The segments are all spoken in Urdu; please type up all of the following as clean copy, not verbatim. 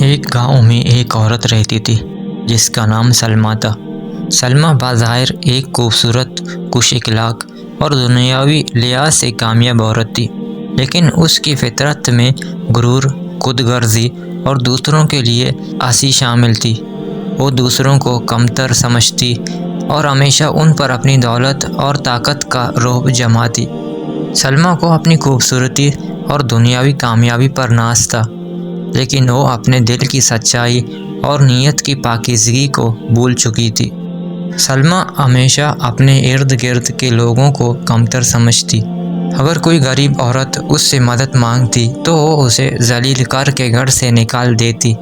ایک گاؤں میں ایک عورت رہتی تھی جس کا نام سلمیٰ تھا۔ سلمیٰ بظاہر ایک خوبصورت، خوش اخلاق اور دنیاوی لحاظ سے کامیاب عورت تھی، لیکن اس کی فطرت میں غرور، خود غرضی اور دوسروں کے لیے ہنسی شامل تھی۔ وہ دوسروں کو کمتر سمجھتی اور ہمیشہ ان پر اپنی دولت اور طاقت کا رعب جماتی۔ سلمیٰ کو اپنی خوبصورتی اور دنیاوی کامیابی پر ناز تھا، لیکن وہ اپنے دل کی سچائی اور نیت کی پاکیزگی کو بھول چکی تھی۔ سلمیٰ ہمیشہ اپنے ارد گرد کے لوگوں کو کمتر سمجھتی۔ اگر کوئی غریب عورت اس سے مدد مانگتی تو وہ اسے ذلیل کر کے گھر سے نکال دیتی۔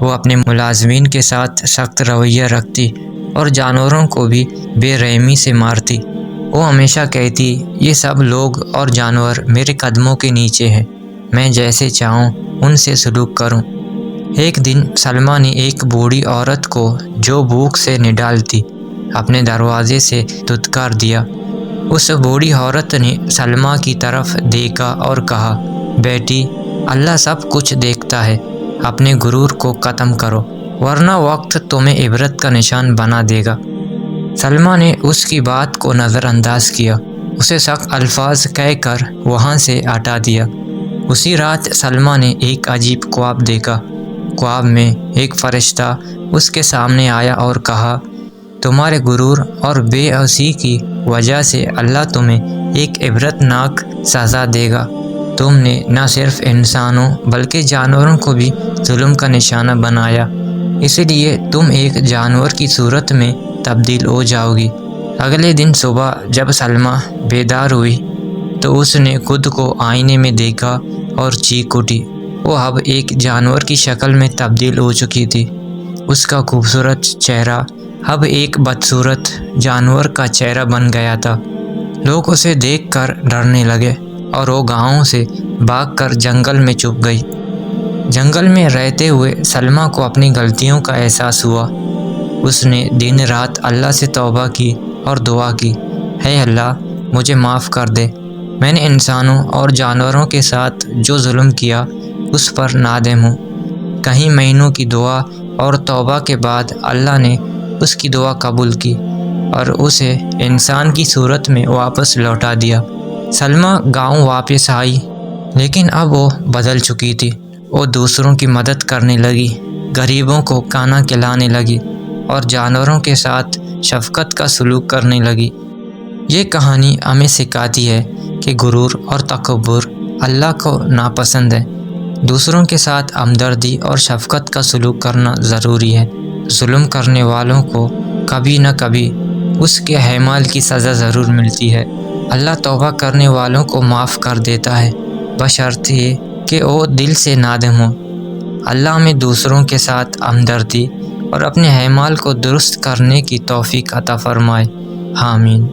وہ اپنے ملازمین کے ساتھ سخت رویہ رکھتی اور جانوروں کو بھی بے رحمی سے مارتی۔ وہ ہمیشہ کہتی، یہ سب لوگ اور جانور میرے قدموں کے نیچے ہیں، میں جیسے چاہوں ان سے سلوک کروں۔ ایک دن سلمیٰ نے ایک بوڑھی عورت کو جو بھوک سے نڈال تھی، اپنے دروازے سے دھتکار دیا۔ اس بوڑھی عورت نے سلمیٰ کی طرف دیکھا اور کہا، بیٹی، اللہ سب کچھ دیکھتا ہے، اپنے غرور کو ختم کرو، ورنہ وقت تمہیں عبرت کا نشان بنا دے گا۔ سلمیٰ نے اس کی بات کو نظر انداز کیا، اسے سخت الفاظ کہہ کر وہاں سے ہٹا دیا۔ اسی رات سلمیٰ نے ایک عجیب خواب دیکھا۔ خواب میں ایک فرشتہ اس کے سامنے آیا اور کہا، تمہارے غرور اور بے حسی کی وجہ سے اللہ تمہیں ایک عبرت ناک سزا دے گا۔ تم نے نہ صرف انسانوں بلکہ جانوروں کو بھی ظلم کا نشانہ بنایا، اس لیے تم ایک جانور کی صورت میں تبدیل ہو جاؤ گی۔ اگلے دن صبح جب سلمیٰ بیدار ہوئی تو اس نے خود کو آئینے میں دیکھا اور چیخ اٹھی۔ وہ اب ایک جانور کی شکل میں تبدیل ہو چکی تھی۔ اس کا خوبصورت چہرہ اب ایک بدصورت جانور کا چہرہ بن گیا تھا۔ لوگ اسے دیکھ کر ڈرنے لگے اور وہ گاؤں سے بھاگ کر جنگل میں چھپ گئی۔ جنگل میں رہتے ہوئے سلمیٰ کو اپنی غلطیوں کا احساس ہوا۔ اس نے دن رات اللہ سے توبہ کی اور دعا کی، اے اللہ، مجھے معاف کر دے، میں نے انسانوں اور جانوروں کے ساتھ جو ظلم کیا اس پر نادم ہوں۔ کئی مہینوں کی دعا اور توبہ کے بعد اللہ نے اس کی دعا قبول کی اور اسے انسان کی صورت میں واپس لوٹا دیا۔ سلمیٰ گاؤں واپس آئی، لیکن اب وہ بدل چکی تھی۔ وہ دوسروں کی مدد کرنے لگی، غریبوں کو کھانا کھلانے لگی اور جانوروں کے ساتھ شفقت کا سلوک کرنے لگی۔ یہ کہانی ہمیں سکھاتی ہے کہ غرور اور تکبر اللہ کو ناپسند ہے۔ دوسروں کے ساتھ ہمدردی اور شفقت کا سلوک کرنا ضروری ہے۔ ظلم کرنے والوں کو کبھی نہ کبھی اس کے اعمال کی سزا ضرور ملتی ہے۔ اللہ توبہ کرنے والوں کو معاف کر دیتا ہے، بشرط یہ کہ وہ دل سے نادم ہوں۔ اللہ ہمیں دوسروں کے ساتھ ہمدردی اور اپنے اعمال کو درست کرنے کی توفیق عطا فرمائے۔ آمین۔